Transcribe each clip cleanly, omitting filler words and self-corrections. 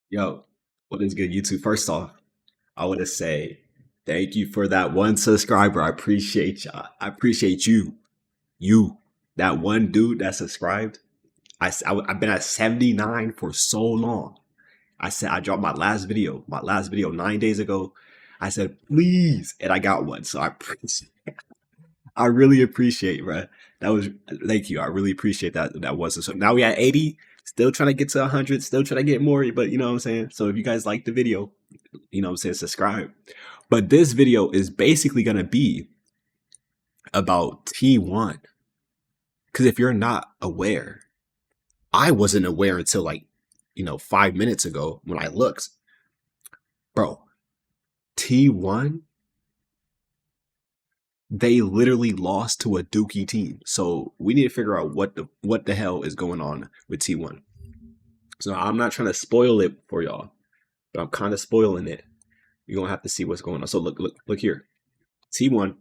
Yo, what is good, YouTube? First off, I want to say thank you for that one subscriber. I appreciate you. I appreciate you. You, that one dude that subscribed. I've been at 79 for so long. I said I dropped my last video 9 days ago. I said please, and I got one. So I really appreciate, bro. That was thank you. I really appreciate that. That was so. Now we at 80. Still trying to get to 100. Still trying to get more. But you know what I'm saying. So if you guys like the video, you know what I'm saying, subscribe. But this video is basically gonna be about T1. Because if you're not aware, I wasn't aware until like 5 minutes ago when I looked, bro. T1, they literally lost to a Dookie team. So we need to figure out what the hell is going on with T1. So I'm not trying to spoil it for y'all, but I'm kind of spoiling it. You're gonna have to see what's going on. So look here. T1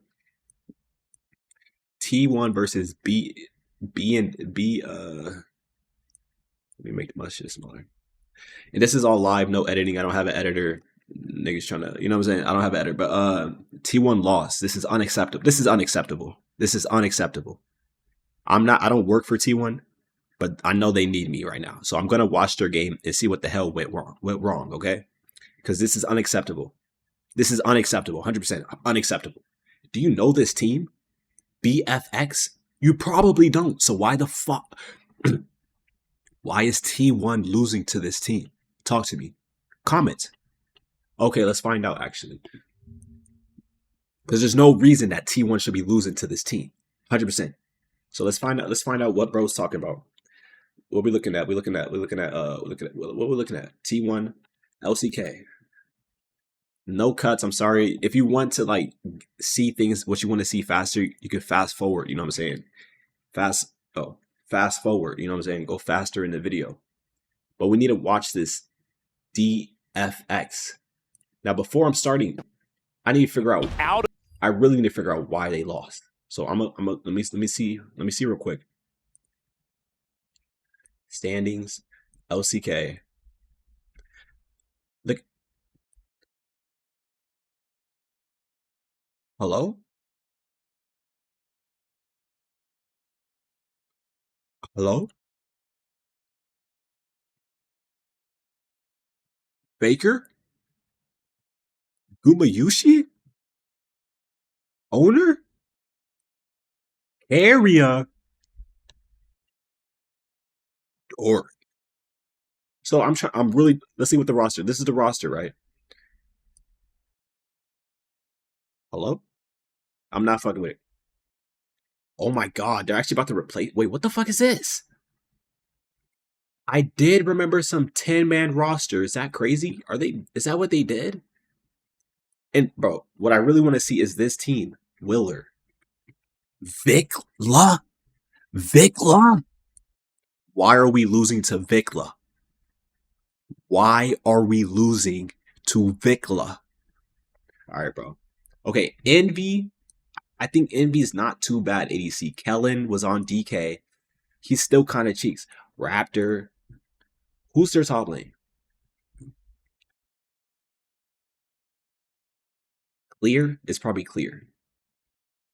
versus B and B let me make my shit smaller. And this is all live, no editing. I don't have an editor. Niggas trying to, you know what I'm saying? I don't have an editor, but T1 lost. This is unacceptable. This is unacceptable. This is unacceptable. I don't work for T1, but I know they need me right now. So I'm gonna watch their game and see what the hell went wrong, okay? Because this is unacceptable. This is unacceptable. 100% unacceptable. Do you know this team? BFX? You probably don't. So why the fuck? Why is T1 losing to this team? Talk to me. Comment. Okay, let's find out actually. Because there's no reason that T1 should be losing to this team. 100%. So let's find out. Let's find out what bro's talking about. What we looking at? What we looking at? T1 LCK. No cuts. I'm sorry. If you want to like see things, what you want to see faster, you can fast forward. You know what I'm saying? Fast forward. You know what I'm saying? Go faster in the video. But we need to watch this BFX. Now, before I'm starting, I need to figure out. I really need to figure out why they lost. So let me see real quick. Standings, LCK. Look. Hello? Hello? Baker? Gumayushi? Owner? Area? Or so I'm really, let's see what the roster. This is the roster, right? Hello? I'm not fucking with it. Oh my god, they're actually about to replace. Wait, what the fuck is this? I did remember some 10-man roster. Is that crazy? Is that what they did? And bro, what I really want to see is this team. Willer. Vikla? Vikla? Why are we losing to Vikla? Why are we losing to Vikla? All right, bro. Okay, Envy. I think Envy's not too bad. ADC. Kellen was on DK. He's still kind of cheeks. Raptor. Who's their top lane? Clear? It's probably clear.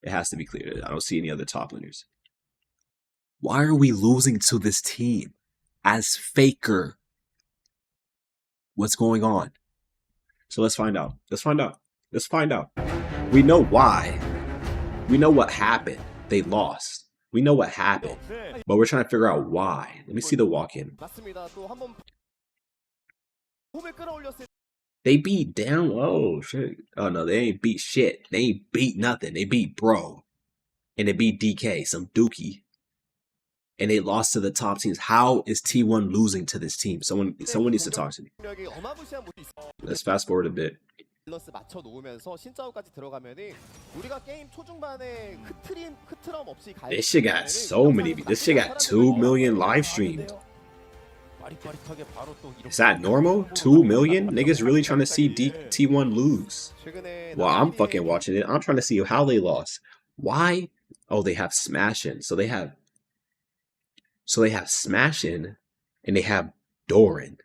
It has to be clear. I don't see any other top laners. Why are we losing to this team as Faker? What's going on? So let's find out. Let's find out. Let's find out. We know why. We know what happened. They lost. We know what happened. But we're trying to figure out why. Let me see the walk-in. They beat down. Oh, shit. Oh, no, they ain't beat shit. They ain't beat nothing. They beat Bro. And they beat DK, some dookie. And they lost to the top teams. How is T1 losing to this team? Someone needs to talk to me. Let's fast forward a bit. This shit got so many. This shit got 2 million live streamed. Is that normal? 2 million? Niggas really trying to see T1 lose. Well, I'm fucking watching it. I'm trying to see how they lost. Why? Oh, they have Smashing. So they have Smashing and they have Doran.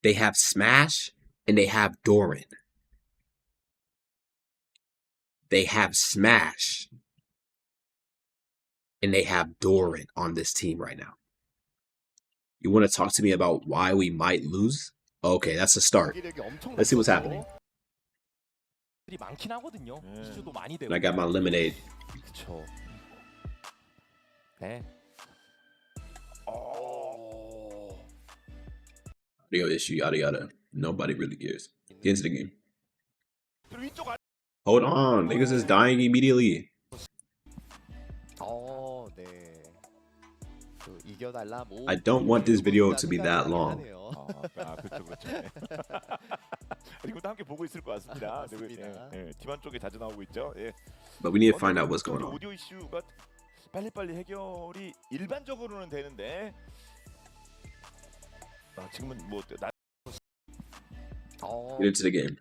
They have Smash and they have Doran. They have Smash and they have Doran on this team right now. You want to talk to me about why we might lose? Okay, that's a start. Let's see what's happening. And I got my lemonade. Audio issue, yada yada. Nobody really cares. Get into the game. Hold on, niggas is dying immediately. I don't want this video to be that long. But we need to find out what's going on. 빨리빨리 해결이 일반적으로는 되는데 지금은 뭐 Get into the game.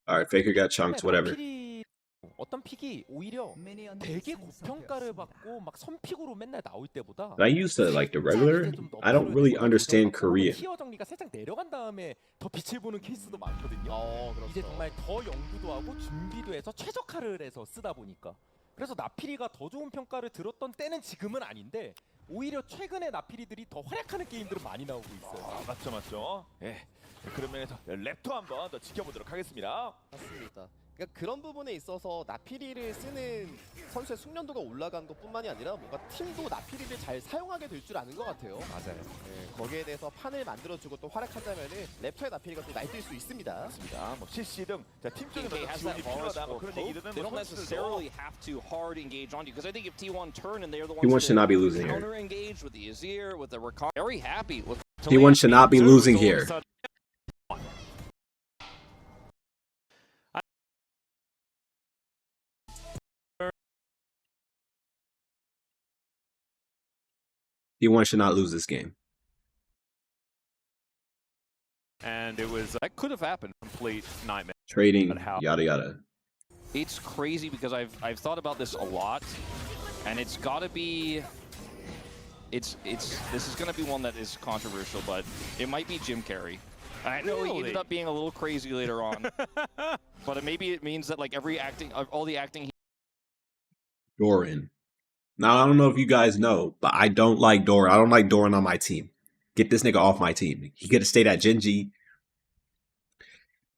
Alright, Faker got chunked, whatever. 어떤 픽이 오히려 되게 고평가를 받고 막 선픽으로 맨날 나올 때보다 I used to like the regular. I don't really understand Korea. 티어 정리가 살짝 내려간 다음에 더 빛을 보는 케이스도 많거든요. 이제 정말 더 연구도 하고 준비도 해서 최적화를 해서 쓰다 보니까 그래서 나피리가 더 좋은 평가를 들었던 때는 지금은 아닌데 오히려 최근에 나피리들이 더 활약하는 게임들은 많이 나오고 있어요. 맞죠. 예. 그런 면에서 랩터 한번 더 지켜보도록 하겠습니다. 맞습니다. 그러니까 그런 부분에 있어서 나피리를 쓰는 선수의 숙련도가 올라간 것뿐만이 아니라 뭔가 팀도 나피리를 잘 사용하게 될 줄 아는 것 같아요. 맞아요. 네, 거기에 대해서 판을 만들어주고 또 활약한다면은 랩터의 나피리가 또 날뛸 수 있습니다. 맞습니다. 뭐 CC 등 팀 쪽에서 지원이 필요하다 뭐 그런 얘기들은 They don't 뭐 necessarily have to hard engage on you because I think if T1 turn and they're the ones T1 should not be losing here. counter engage with the Azir with the Rakan, very happy with T1 should not be losing here. T1 should not lose this game. And it was that could have happened. Complete nightmare. Trading, yada yada. it's crazy because I've thought about this a lot, and it's got to be. This is going to be one that is controversial, but it might be Jim Carrey. I know he ended up being a little crazy later on, but maybe it means that like all the acting. Doran. Now, I don't know if you guys know, but I don't like Doran. I don't like Doran on my team. Get this nigga off my team. He could have stayed at Genji.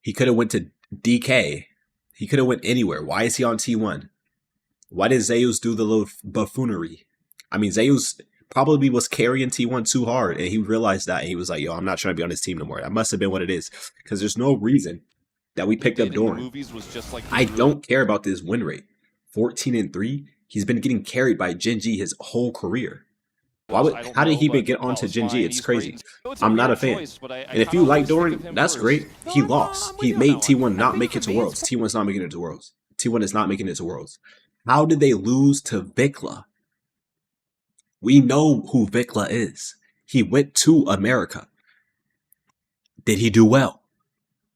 He could have went to DK. He could have went anywhere. Why is he on T1? Why did Zeus do the little buffoonery? I mean, Zeus probably was carrying T1 too hard, and he realized that, and he was like, yo, I'm not trying to be on this team no more. That must have been what it is, because there's no reason that we picked up Doran. I don't care about this win rate. 14-3. He's been getting carried by Genji his whole career. How did he even get onto Genji? It's crazy. I'm not a fan. And if you like Doran, that's great. He lost. He made T1 not make it to Worlds. T1's not making it to Worlds. T1 is not making it to Worlds. How did they lose to Vikla? We know who Vikla is. He went to America. Did he do well?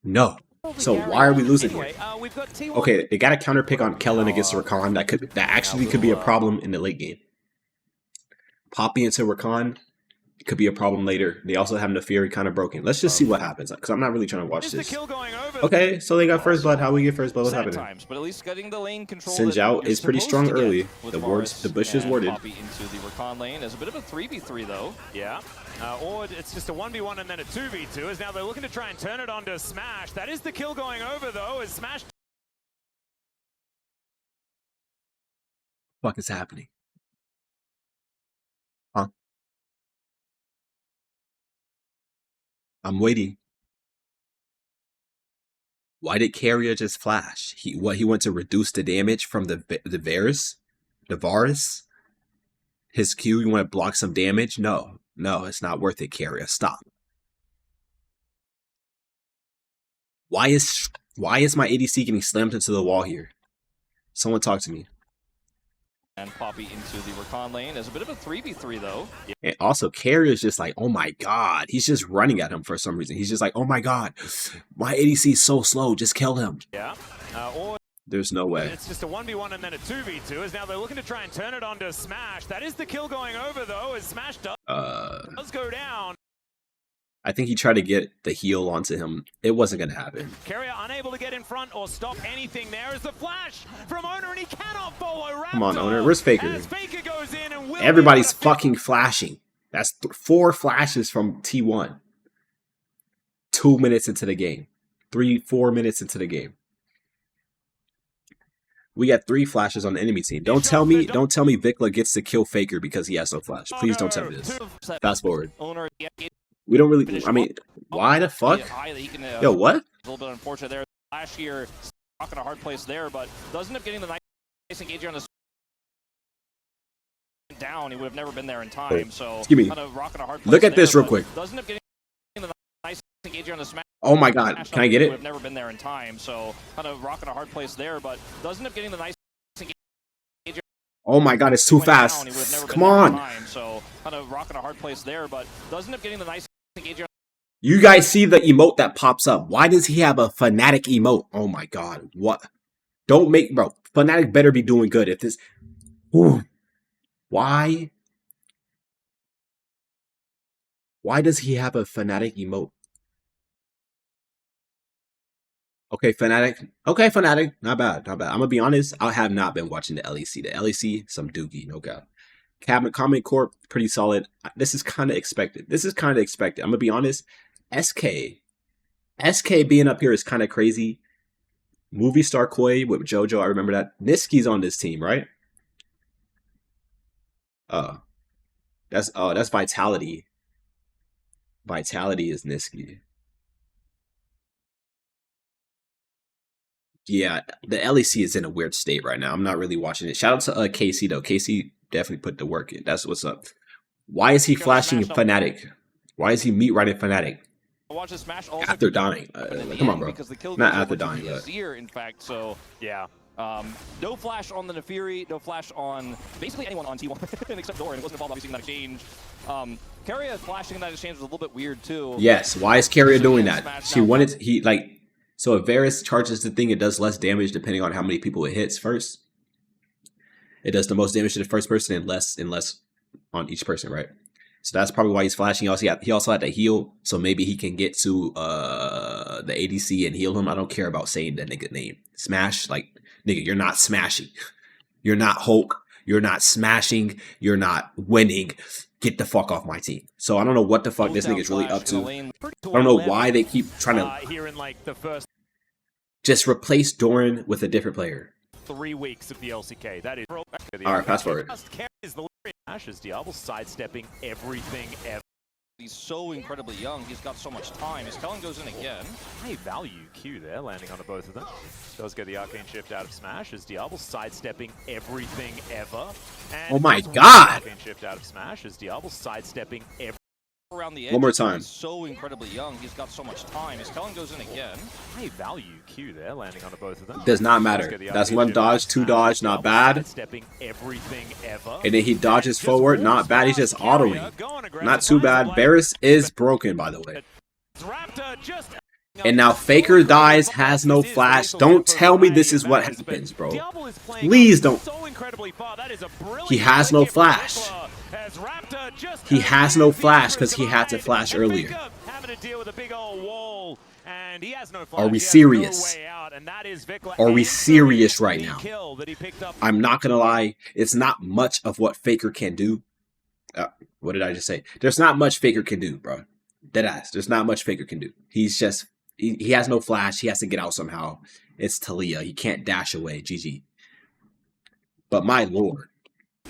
No. So why are we losing here? Okay, they got a counter pick on Kellen against Rakan. That actually could be a problem in the late game. Poppy into Rakan could be a problem later. They also have Neferi kind of broken. Let's just see what happens, because I'm not really trying to watch this. Okay, so they got first blood. How we get first blood? What's happening? Sinjao is pretty strong early. The bush is warded. Poppy into the Rakan lane as a bit of a 3v3 though. Yeah. Or it's just a 1v1 and then a 2v2, as now they're looking to try and turn it onto Smash. That is the kill going over, though, as Smash... What is happening? Huh? I'm waiting. Why did Carrier just flash? He went to reduce the damage from the Varus? His Q, you want to block some damage? No, it's not worth it, Carrier. Stop. Why is my ADC getting slammed into the wall here? Someone talk to me. And Poppy into the Rakan lane as a bit of a 3v3 though. And also, Carrier's just like, oh my god. He's just running at him for some reason. He's just like, oh my god. My ADC is so slow. Just kill him. Yeah. There's no way. It's just a 1v1 and then a 2v2, as now they're looking to try and turn it onto Smash. That is the kill going over, though, as Smash does go down. I think he tried to get the heal onto him. It wasn't going to happen. Carrier unable to get in front or stop anything. There is the flash from Owner, and he cannot follow Raptor. Come on, Owner. Where's Faker? As Faker goes in and will Everybody's fucking flashing. That's 4 flashes from T1. 2 minutes into the game. 4 minutes into the game. We got 3 flashes on the enemy team. Don't tell me Vikla gets to kill Faker because he has no flash. Please don't tell me this. Fast forward. Owner, We don't really. I mean, why the fuck? Yo, what? A little bit unfortunate there. Last year, stuck in a hard place there, but doesn't end up getting the nice engager on the down. He would have never been there in time. So Excuse me. kind of rocking a hard place Look at this there, real quick. Doesn't end up getting the nice engager on the smash. Oh my god, can I get Would it? have never been there in time. So kind of rocking a hard place there, but doesn't end up getting the nice. Oh my god, it's too fast. Come on. So kind of rocking a hard place there, but doesn't end up getting the nice engager. You guys see the emote that pops up. Why does he have a Fnatic emote? Oh my god. What? Don't make... Bro, Fnatic better be doing good if this... Ooh. Why? Why does he have a Fnatic emote? Okay, Fnatic. Okay, Fnatic. Not bad, not bad. I'm gonna be honest, I have not been watching the LEC. The LEC, some dookie, no doubt. Comment Corp, pretty solid. This is kind of expected. I'm gonna be honest. SK being up here is kind of crazy. Movie star Koi with JoJo, I remember that. Niski's on this team, right? That's Vitality. Vitality is Niski. Yeah, the LEC is in a weird state right now. I'm not really watching it. Shout out to KC though. KC definitely put the work in. That's what's up. Why is he flashing Fnatic? Why is he meat riding Fnatic? Watch the smash After dying. Come on, bro. Because the kill Not goes after over to dying, the but Azir, in fact. So Yeah. no flash on the Nefiri, no flash on basically anyone on T1 except Doran. It wasn't involved obviously in that exchange. Carrier flashing in that exchange was a little bit weird too. yes. Why is Carrier doing that? She wanted. So if Varus charges the thing, it does less damage depending on how many people it hits first. It does the most damage to the first person and less on each person, right? So that's probably why he's flashing. He also had to heal, so maybe he can get to the ADC and heal him. I don't care about saying that nigga name. Smash, like, nigga, you're not smashing. You're not Hulk. You're not smashing. You're not winning. Get the fuck off my team. So I don't know what the fuck this nigga's really up to. I don't know why they keep trying to here in like the first just replace Doran with a different player. 3 weeks of the LCK. That is All right, fast forward. Is the Ashes Diablo sidestepping everything ever. He's so incredibly young. He's got so much time. His Kellen goes in again. High value Q there, landing on both of them. Does get the arcane shift out of Smash as Diablo sidestepping everything ever. And Oh my god! arcane shift out of Smash as Diablo sidestepping everything. Around the edge. One more time. He's so incredibly young. He's got so much time. His Kellen goes in again. High value Q there, landing on both of them. Does not matter. That's 1 dodge, 2 dodge, not bad. Sidestepping everything ever. And then he dodges forward, not bad. He's just autoing. Not too bad. Varus is broken, by the way. And now Faker dies, has no flash. Don't tell me this is what happens, bro. Please don't. He has no flash. He has no flash because he had to flash earlier. Are we serious? Are we serious right now? I'm not going to lie. It's not much of what Faker can do. What did I just say? There's not much Faker can do, bro. Deadass. There's not much Faker can do. He's just... He has no flash. He has to get out somehow. It's Talia. He can't dash away. GG. But my lord.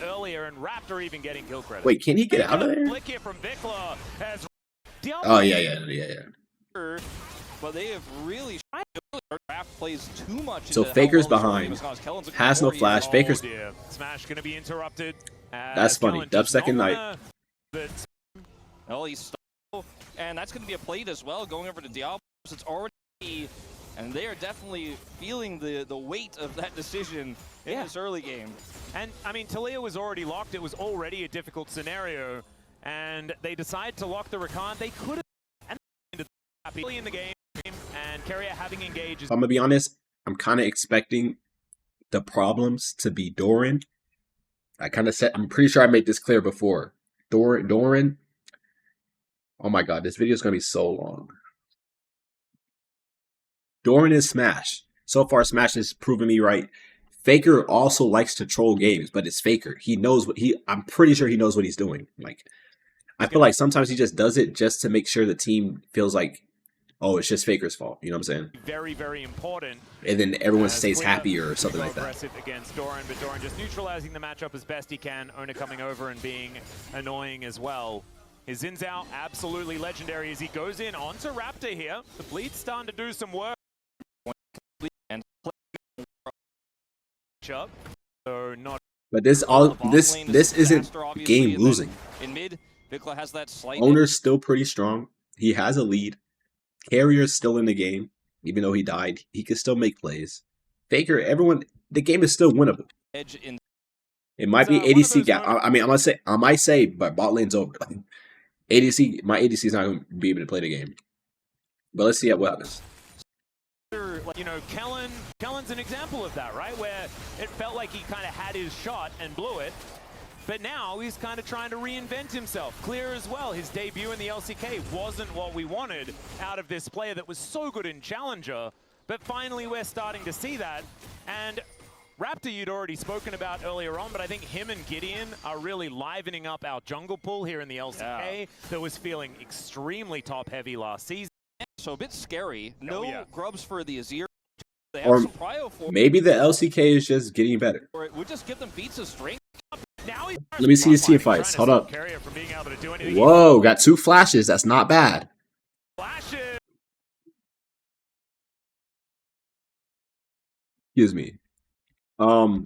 Earlier and Raptor even getting kill credit. Wait, can he get out of there? Oh, yeah. But they have really plays too much. So Faker's behind. Has no flash. Faker's... Smash gonna be interrupted. That's funny. Dub second night. Oh, he's stuck. And that's going to be a plate as well, going over to Diablo. It's already, and they are definitely feeling the weight of that decision in this early game. And I mean, Talia was already locked. It was already a difficult scenario, and they decided to lock the Rakan. They could have happily in the game, and Carrier having engaged. I'm gonna be honest. I'm kind of expecting the problems to be Doran. I kind of said, I'm pretty sure I made this clear before. Doran. Oh my god, this video is gonna be so long. Doran is Smash. So far, Smash has proven me right. Faker also likes to troll games, but it's Faker. He knows what I'm pretty sure he knows what he's doing. Like, I feel like sometimes he just does it just to make sure the team feels like, oh, it's just Faker's fault. You know what I'm saying? Very, very important. And then everyone As stays Clear happier or something go like that. aggressive against Doran, but Doran just neutralizing the matchup as best he can. Ona coming over and being annoying as well. His ins out absolutely legendary as he goes in onto Raptor here. The Bleed's starting to do some work. And Up. So not But this isn't game losing. in mid, Vikla has that slight Owner's still pretty strong. He has a lead. Carrier's still in the game, even though he died. He can still make plays. Faker, everyone, the game is still winnable. edge in It might be One of ADC those gap. I mean, I might say, but bot lane's over. ADC, my ADC is not going to be able to play the game. But let's see what happens. you know, Kellen's an example of that, right? Where it felt like he kind of had his shot and blew it. But now he's kind of trying to reinvent himself. Clear as well, his debut in the LCK wasn't what we wanted out of this player that was so good in Challenger. But finally we're starting to see that. And Raptor you'd already spoken about earlier on, but I think him and Gideon are really livening up our jungle pool here in the LCK that was feeling extremely top heavy last season. so a bit scary. No grubs for the Azir. They Or have some prio for maybe the LCK is just getting better. it. Would just give them beats of strength. Now he's Let me see his team fights. Hold up. Carrier from being able to do anything. Whoa, got 2 flashes. That's not bad. Flashes. Excuse me. Will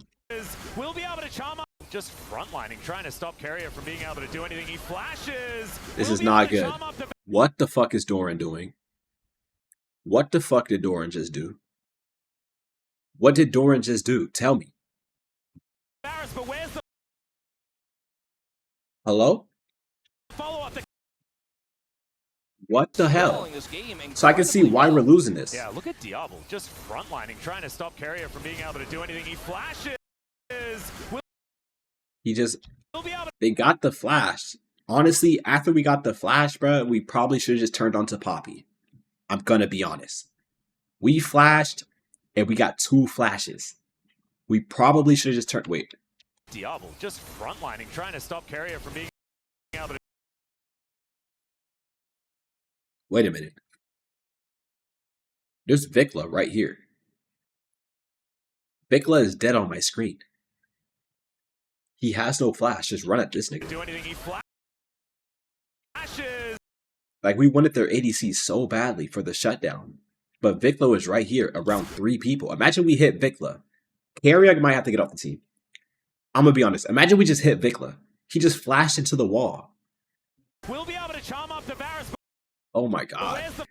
be able to charm up. Just frontlining, trying to stop Carrier from being able to do anything. He flashes. This Will is be not able to good. charm up the What the fuck is Doran doing? What the fuck did Doran just do? What did Doran just do? Tell me. Varus, but where's the Hello? follow-up? What the hell? Controlling this game So I can see why we're losing this. Yeah, look at Diablo, just frontlining, trying to stop Carrier from being able to do anything. He flashes. He just, Will be able to they got the flash. Honestly, after we got the flash, bro, we probably should have just turned on to Poppy. I'm gonna be honest. We flashed, and we got 2 flashes. We probably should have just turned, wait. Diablo, just frontlining, trying to stop Carrier from being able to. Wait a minute. There's Vikla right here. Vikla is dead on my screen. He has no flash. Just run at this nigga. Do anything. He flashes. Like, we wanted their ADC so badly for the shutdown. But Vikla is right here around 3 people. Imagine we hit Vikla. Carrier might have to get off the team. I'm gonna be honest. Imagine we just hit Vikla. He just flashed into the wall. Will be able to charm up the Varus. Oh my But god. where's the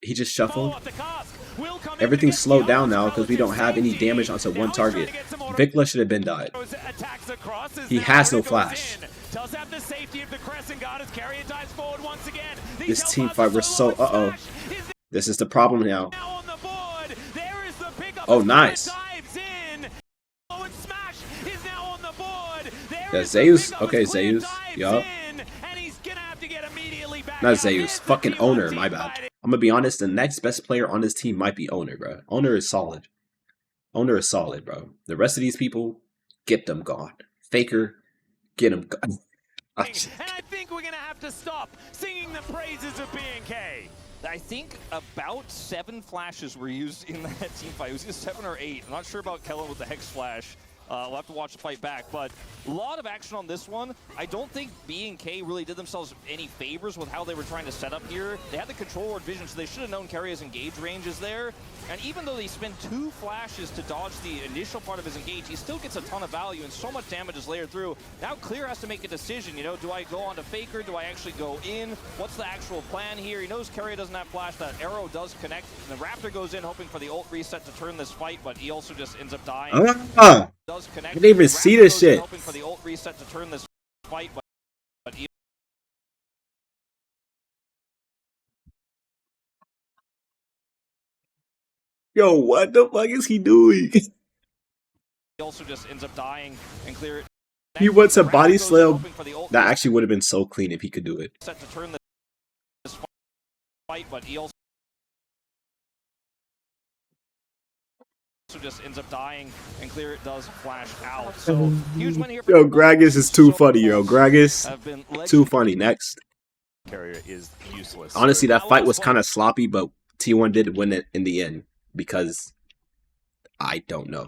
He just shuffled. follow-up? The cask will come in Everything's against slowed down Diablo's now because we don't have any safety. damage onto Now one he's trying target. to get some more Vikla should have been died. attacks across as He now has no Ona goes flash. in. Does have the safety of the Crescent Guard as Carrier dives forward once again. These This team Hellfires fight, are we're so, low, uh-oh. Smash is This is the problem now. now on the board. There is the pickup. Oh, as nice. Clear dives in. Oh, and Smash is now on the board. There Yeah, is the Zeus. pickup Okay, as Clear Zeus. dives Yup. in, and he's gonna have to get immediately back Not out. Zeus. There's the Fucking T1 Owner. team My bad. fighting. I'm gonna be honest. The next best player on this team might be Owner, bro. Owner is solid. Owner is solid, bro. The rest of these people, get them gone. Faker, get them gone. And I think we're gonna have to stop singing the praises of BNK. I think about 7 flashes were used in that team fight. It was either 7 or 8. I'm not sure about Kellen with the Hex Flash. We'll have to watch the fight back, but a lot of action on this one. I don't think B and K really did themselves any favors with how they were trying to set up here. They had the control ward vision, so they should have known Carrier's engage range is there. And even though they spend 2 flashes to dodge the initial part of his engage, he still gets a ton of value and so much damage is layered through. Now Clear has to make a decision, you know, do I go on to Faker? Do I actually go in? What's the actual plan here? He knows Carrier doesn't have flash, that arrow does connect. And the Raptor goes in hoping for the ult reset to turn this fight, but he also just ends up dying. Does connect. I didn't even see this shit. Hoping for the ult reset to turn this fight, but he Yo, what the fuck is he doing? He also just ends up dying and clear it. He went to body Goes slam. hoping for the ult. That actually would have been so clean if he could do it. Set to turn this fight, but he also just ends up dying and clear it does flash out. So huge win here. Yo, Gragas is too funny, yo. Gragas, Have been too funny. Next. Carrier is useless. Honestly, So that fight was last kind of sloppy, but T1 did win it in the end because I don't know.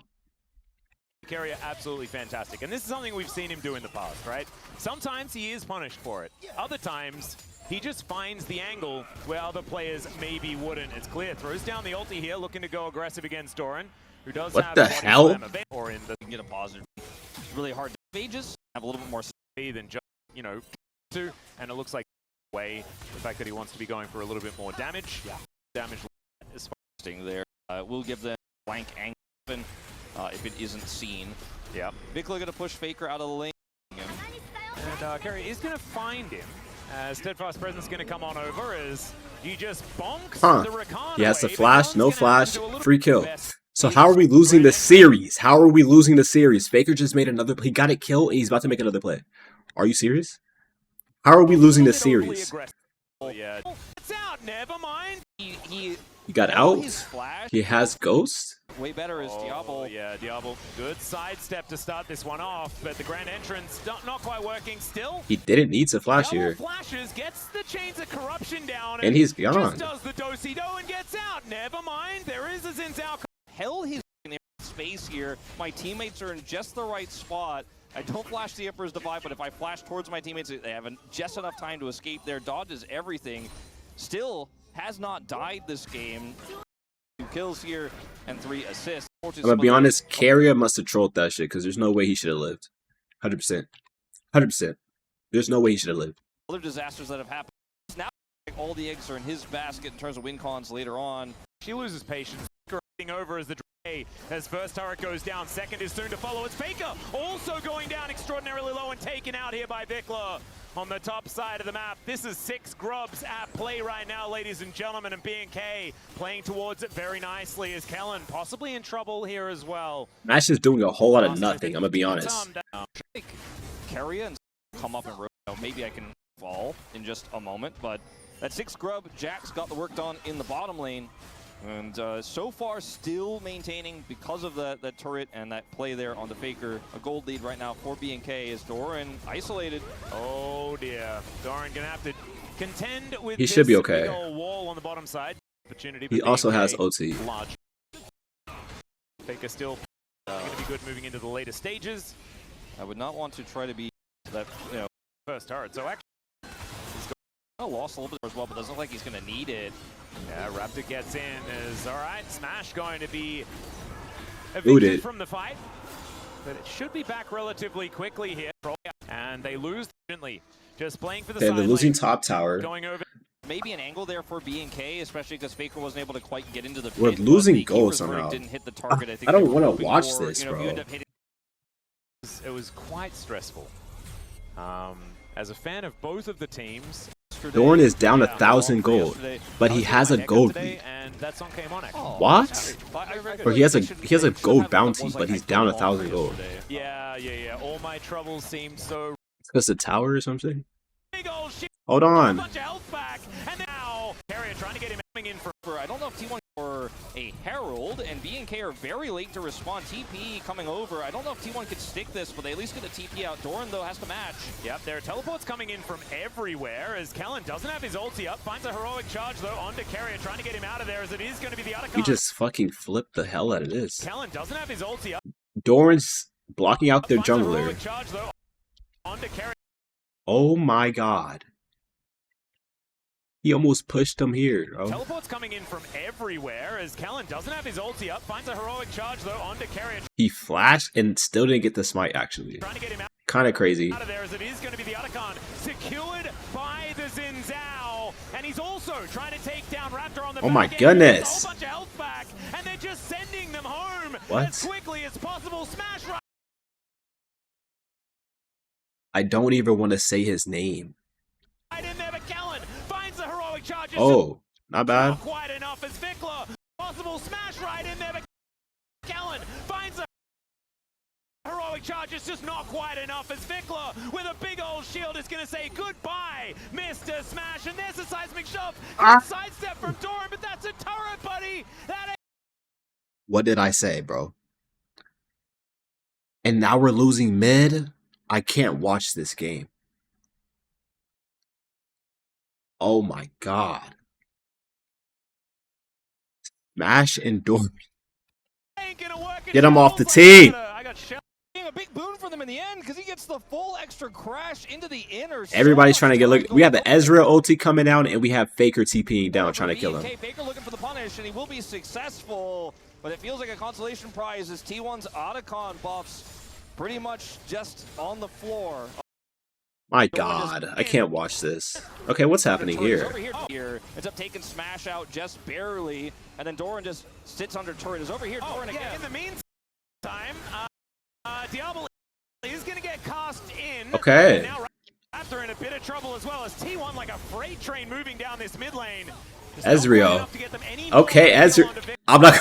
Carrier absolutely fantastic, and this is something we've seen him do in the past, right? Sometimes he is punished for it. Other times, he just finds the angle where other players maybe wouldn't. It's clear. Throws down the ulti here, looking to go aggressive against Doran, who does What have the body hell? slam or in the get a positive. It's really hard to pages have a little bit more way than just, you know, to, and it looks like way the fact that he wants to be going for a little bit more damage. Yeah. Damage is interesting there. We'll give them blank angle if it isn't seen. yeah. Vikla gonna push Faker out of the lane. And Carrier is going to find him. Steadfast Presence going to come on over as he just bonks the Rakan He has the away, but flash, Kalen's no gonna have flash, to do a little free kill. best. So how are we losing the series? How are we losing the series? Faker just made another play. He got it killed, and he's about to make another play. Are you serious? How are we losing the series? Oh, yeah. It's out, never mind. He got all out. his flash He has Ghost. way better is Diablo. Yeah, Diablo. Good sidestep to start this one off, but the grand entrance not quite working still. He didn't need to flash Diablo here. flashes, gets the chains of corruption down, And he's just gone. does the do-si-do and gets out. Never mind, there is a Xin Zhao. Hell, he's in space here. My teammates are in just the right spot. I don't flash the Emperor's Divide, but if I flash towards my teammates, they have just enough time to escape there. Dodges everything. Still has not died this game. 2 kills here and 3 assists. I'm gonna be honest, Carrier must have trolled that shit because there's no way he should have lived. 100%. 100%. There's no way he should have lived. Other disasters that have happened. Now all the eggs are in his basket in terms of win cons later on. She loses patience. Over as the as first turret goes down, second is soon to follow. It's Faker also going down extraordinarily low and taken out here by Vikla on the top side of the map. This is 6 grubs at play right now, ladies and gentlemen, and B&K playing towards it very nicely as Kellen possibly in trouble here as well. Mash is doing a whole lot of nothing, I'm gonna be honest. Carry and come up and roll. Maybe I can fall in just a moment, but that 6 grub, Jack's got the work done in the bottom lane. And so far, still maintaining because of that turret and that play there on the Faker. A gold lead right now for B&K is Doran isolated. Oh dear, Doran gonna have to contend with He should be this okay. big old wall on the bottom side. Opportunity, He but also B&K has OT. large. Faker still gonna be good moving into the later stages. I would not want to try to be that, you know, First turret, so actually lost a little bit as well, but doesn't look like he's going to need it. yeah, Raptor gets in as, all right, Smash going to be Booted. evicted from the fight, but it should be back relatively quickly here. And they lose gently, just playing for the Okay, side they're losing lane, top tower. going over. Maybe an angle there for B&K, especially because Faker wasn't able to quite get into the pit. We're but losing the gold keeper's verdict somehow. Didn't hit the target. I don't they were wanna hoping watch for. this, You know, if you bro. end up hitting It was quite stressful. As a fan of both of the teams, Doran is down Yeah, 1,000 gold, but he has a gold lead. and that song came on actually. What? Or he has a gold bounty, but he's down 1,000 gold. Yeah. All my troubles seemed so It's because the tower or something? big old shit. Hold A on. bunch of health back, and now Carrier trying to get him coming in for. I don't know if T1 or a Herald, and B&K are very late to respond. TP coming over. I don't know if T1 could stick this, but they at least get a TP out. Doran, though, has to match. Yep, there are teleports coming in from everywhere as Kellen doesn't have his ulti up. Finds a heroic charge though onto Carrier, trying to get him out of there as it is going to be the other. He just fucking flipped the hell out of this. Kellen doesn't have his ulti up. Doran's blocking out their Finds a jungler. heroic charge though onto Carrier. Oh my god. He almost pushed him here, bro. Teleports coming in from everywhere as Kellen doesn't have his ulti up. Finds a heroic charge though onto Carrier, He flashed and still didn't get the smite, actually. trying to get him Kind of crazy. out of there as it is going to be the Otacon, secured by the Xin Zhao, and he's also trying to take down Raptor on the Oh my back end. goodness. Gets a whole bunch of health back, and they're just sending them home What? as quickly as possible. Smash right I don't even want to say his name. in there, but Kellen finds the heroic charge. It's Oh, not bad. not quite enough as Vikla. Possible smash right in there, but Kellen finds the Heroic charge is just not quite enough as Vikla with a big old shield is going to say goodbye, Mr. Smash. And there's a seismic shove. Good sidestep from Doran, but that's a turret, buddy. That ain't. What did I say, bro? And now we're losing mid? I can't watch this game. Oh my god. Smash and Doran. Get him off the team. A big boon for them in the end because he gets the full extra crash into the inner. Everybody's trying to get look. We have the Ezreal ulti coming down, and we have Faker TPing down, trying to kill him. Faker looking for the punish, and he will be successful. But it feels like a consolation prize as T1's Otacon buffs pretty much just on the floor. My god, I can't watch this. Okay, what's happening here? Ends up taking Smash out just barely, and then Doran just sits under turret. Is over here. Doran again. In the meantime, Diablo is going to get cast in. Okay. And now Raptor in a bit of trouble as well as T1 like a freight train moving down this mid lane. Ezreal. Okay, Ezreal. I'm not.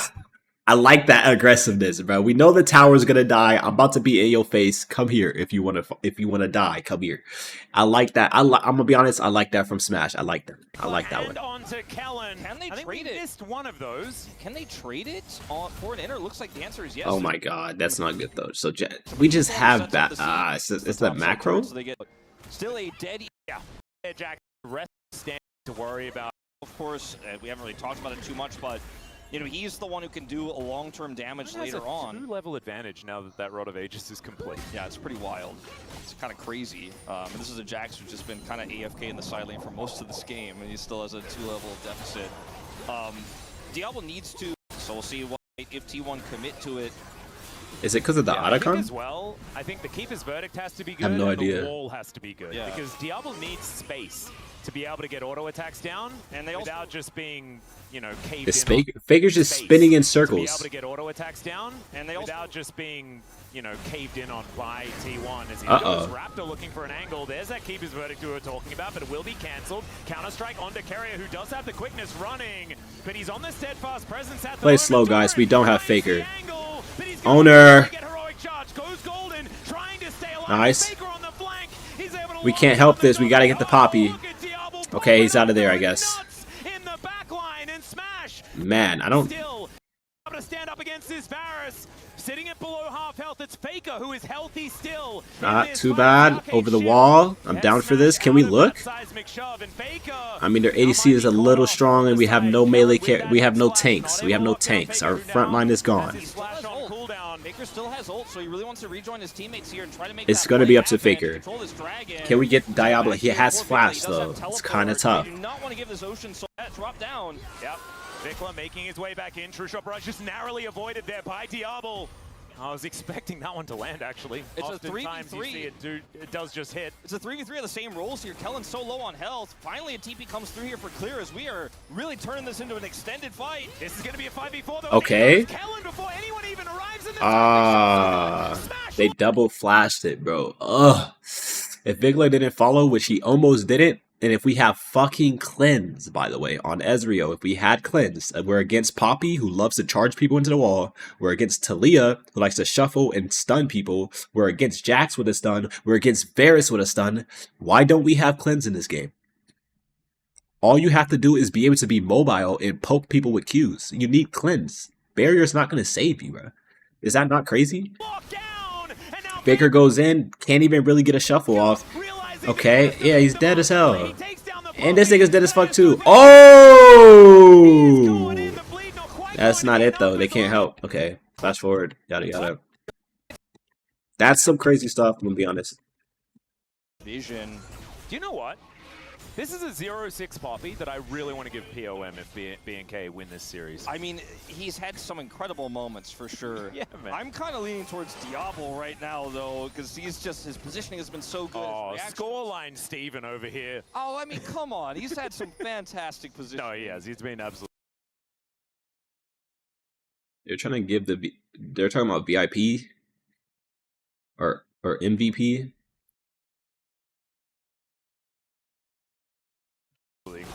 I like that aggressiveness, bro. We know the tower's gonna die. I'm about to be in your face. Come here if you wanna die. Come here. I like that. I'm gonna be honest. I like that from Smash. I like that. I like that one. On to Kellen. Can they trade it? Missed one of those. Can they trade it for an inner? Looks like the answer is yes. Oh my god, that's not good though. So we just have that. It's that macro. So they get still a dead. Yeah. Jack rest stand to worry about. Of course, we haven't really talked about it too much, but you know he's the one who can do a long-term damage later on. Two level advantage now that Rod of Aegis is complete. Yeah, it's pretty wild. It's kind of crazy. And this is a Jax who's just been kind of AFK in the side lane for most of this game, and he still has a 2-level deficit. Diablo needs to, so we'll see if T1 commit to it. Is it because of the Otacon? As well, I think the Keeper's Verdict has to be good. I have no and idea. The wall has to be good because Diablo needs space to be able to get auto attacks down, and they without just being, you know, caved in. Faker's just spinning in circles. To be able to get auto attacks down, and they without just being, you know, caved in on by T1 as he goes. Raptor looking for an angle. There's that Keeper's Verdict we were talking about, but it will be cancelled. Counter-strike onto Carrier, who does have the quickness running, but he's on the steadfast presence at the Play moment. slow, guys. We don't have Faker. Angle, Owner. Goes Golden, trying to stay alive. Nice. On the flank. He's able to We can't help this. We gotta get the Poppy. Okay, he's out of there, I guess. In the back line and Smash. Man, I don't. Still able to stand up against this Varus. Sitting at below half health, it's Faker who is healthy still. Not too bad. Over the wall. I'm down for this. Can we look? I mean, their ADC is a little strong, and we have no melee care. We have no tanks. We have no tanks. Our front line is gone. Faker still has ult, so he really wants to rejoin his teammates here and try to make it's going to be up to Faker. Can we get Diablo? He has flash, though. It's kind of tough. Do not want to give this Ocean Soul that drop down. Yep. Vikla making his way back in. True Shot Barrage just narrowly avoided there by Diablo. I was expecting that one to land, actually. It's a 3v3. It does just hit. It's a 3v3 of the same roles here. Kellen's so low on health. Finally, a TP comes through here for clear as we are really turning this into an extended fight. This is going to be a 5v4, though. Okay. Kellen before anyone even arrives in the they double flashed it, bro. Ugh. If Vikla didn't follow, which he almost didn't, and if we have fucking cleanse, by the way, on Ezreal, if we had cleanse, we're against Poppy, who loves to charge people into the wall. We're against Talia, who likes to shuffle and stun people. We're against Jax with a stun. We're against Varus with a stun. Why don't we have cleanse in this game? All you have to do is be able to be mobile and poke people with Qs. You need cleanse. Barrier's not going to save you, bro. Is that not crazy? Faker goes in, can't even really get a shuffle off. Okay, yeah, he's dead as hell. And this nigga's dead as fuck too. Oh! That's not it though. They can't help. Okay, fast forward. Yada yada. That's some crazy stuff, I'm gonna be honest. Vision. Do you know what? This is a 0-6 Poppy that I really want to give POM if BNK win this series. I mean, he's had some incredible moments for sure. Yeah, man. I'm kind of leaning towards Diablo right now, though, because his positioning has been so good. Oh, scoreline Steven over here. Oh, I mean, come on. He's had some fantastic positions. No, he has. He's been absolutely. They're trying to give they're talking about VIP or MVP.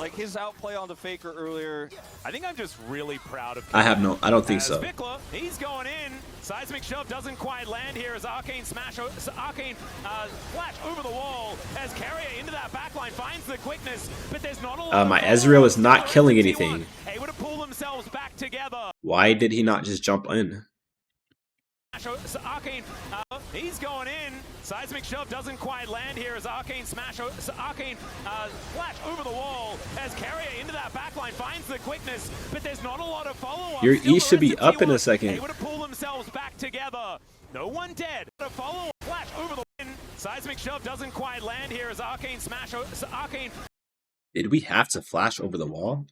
Like his outplay on the Faker earlier. I think I'm just really proud of I don't think as so. Vikla, he's going in. Seismic shove doesn't quite land here as Arcane smash, Arcane flash over the wall as Carrier into that backline finds the quickness, but there's not a lot. My Ezreal is not killing anything. Able to pull themselves back together. Why did he not just jump in? Arcane, he's going in. Seismic shove doesn't quite land here as Arcane smash, Arcane flash over the wall as Carrier into that backline finds the quickness, but there's not a lot of follow-up. Your E should be up in a second. Able to pull themselves back together. No one dead. A follow-up flash over the win. Seismic shove doesn't quite land here as Arcane smash, Arcane. Did we have to flash over the wall?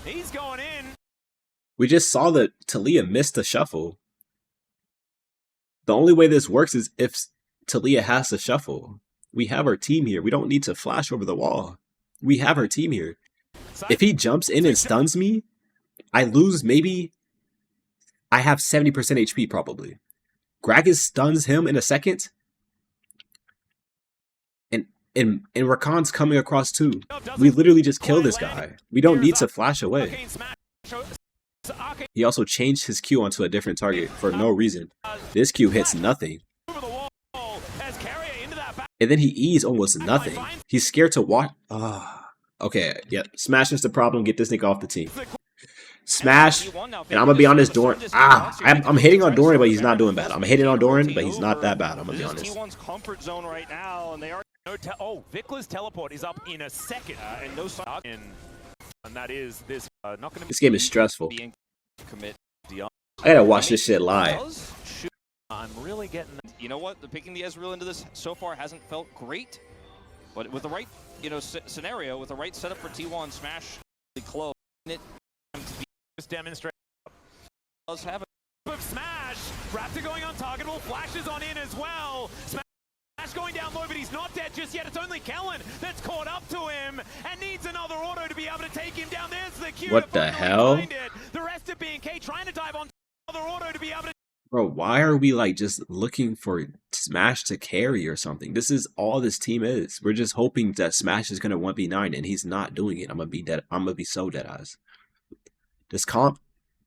He's going in. We just saw that Talia missed the shuffle. The only way this works is if Talia has to shuffle. We have our team here. We don't need to flash over the wall. We have our team here. If he jumps in and stuns me, I lose maybe... I have 70% HP probably. Gragas stuns him in a second. And Rakan's coming across too. We literally just kill this guy. We don't need to flash away. He also changed his Q onto a different target for no reason. This Q hits nothing. And then he E's almost nothing. He's scared to watch. Okay, yeah. Smash is the problem. Get this nigga off the team. Smash. And I'm gonna be honest, Doran. I'm hitting on Doran, but he's not doing bad. I'm hitting on Doran, but he's not that bad. I'm gonna be honest. T1's comfort zone right now, and they are. Vikla's teleport is up in a second, and no sign. And that is this. Not going to. This game is stressful. Commit. I gotta watch this shit live. I'm really getting. You know what? Picking the Ezreal into this so far hasn't felt great, but with the right, scenario, with the right setup for T1 Smash, close. It Just demonstrate. Does have a Smash. Raptor going untargetable. Flashes on in as well. Smash going down low, but he's not dead just yet. It's only Kellen that's caught up to him and needs another auto to be able to take him down. There's the Q. What the hell? The rest of BK trying to dive on another auto to be able to. Bro, why are we like just looking for Smash to carry or something? This is all this team is. We're just hoping that Smash is gonna 1v9 and he's not doing it. I'm gonna be dead. I'm gonna be so dead eyes. This comp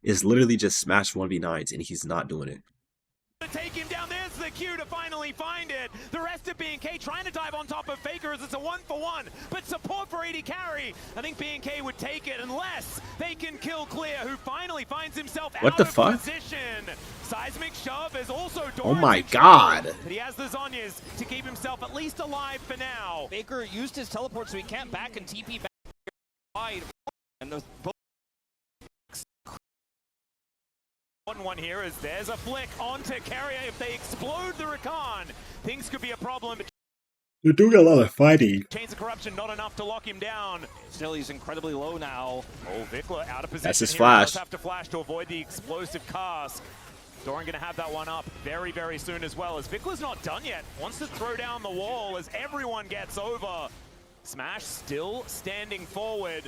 is literally just Smash 1v9s and he's not doing it. Take him down. There's the Q to finally find it. The rest of B&K trying to dive on top of Faker as it's a 1-for-1, but support for AD carry. I think B&K would take it unless they can kill Clear, who finally finds himself out of position. Seismic shove is also oh my god. But he has the Zhonya's to keep himself at least alive for now. Faker used his teleport so he can't back and TP back wide. And those both one here is there's a flick onto Carrier. If they explode the Rakan, things could be a problem. They're doing a lot of fighting. Chains of corruption not enough to lock him down. Still, he's incredibly low now. Oh, Vikla out of position. That's his here. flash. He does have to flash to avoid the explosive cask. Doran going to have that one up very, very soon as well. As Vikla's not done yet. Wants to throw down the wall as everyone gets over. Smash still standing forward.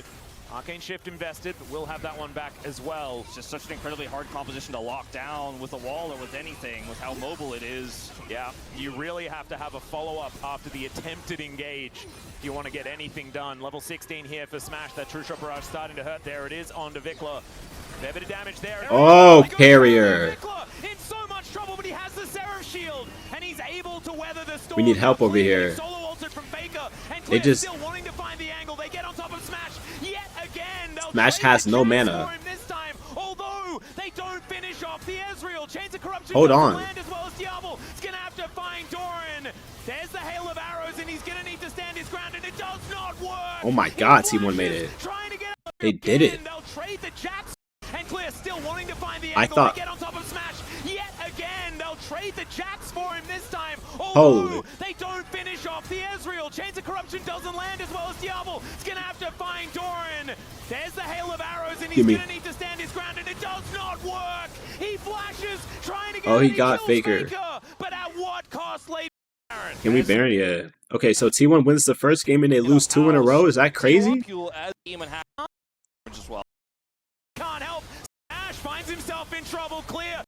Arcane Shift invested, but we'll have that one back as well. It's just such an incredibly hard composition to lock down with a wall or with anything, with how mobile it is. Yeah, you really have to have a follow-up after the attempted engage if you want to get anything done. Level 16 here for Smash. That True Shot Barrage starting to hurt. There it is onto Vikla. Fair bit of damage there. Oh, Carrier. In so much trouble, but he has the Seraph Shield, and he's able to weather the storm. We need help over here. Solo altered from Faker, and They just still wanting to find the angle. They get on top of Smash yet again. Smash has no mana. This time, although they don't finish off the Ezreal. Chains of corruption. Hold on. Land as well as Diablo. It's gonna have to find Doran. There's the hail of arrows, and he's gonna need to stand his ground, and it does not work. Oh my god, T1 made it. They did it. They'll trade the Jacks. And Clear still wanting to find the angle. I thought. They get on top of Smash yet again. They'll trade the Jacks for him this time. Holy. They don't finish off the Ezreal. Chains of Corruption doesn't land as well as Diablo. It's going to have to find Doran. There's the hail of arrows, and he's going to need to stand his ground, and it does not work. He flashes, trying to get he got Faker. But at what cost, ladies and gentlemen? Can we Baron? Yeah. Okay, so T1 wins the first game and they lose 2 in a row. Is that crazy? Can't help. Ash finds himself in trouble. Clear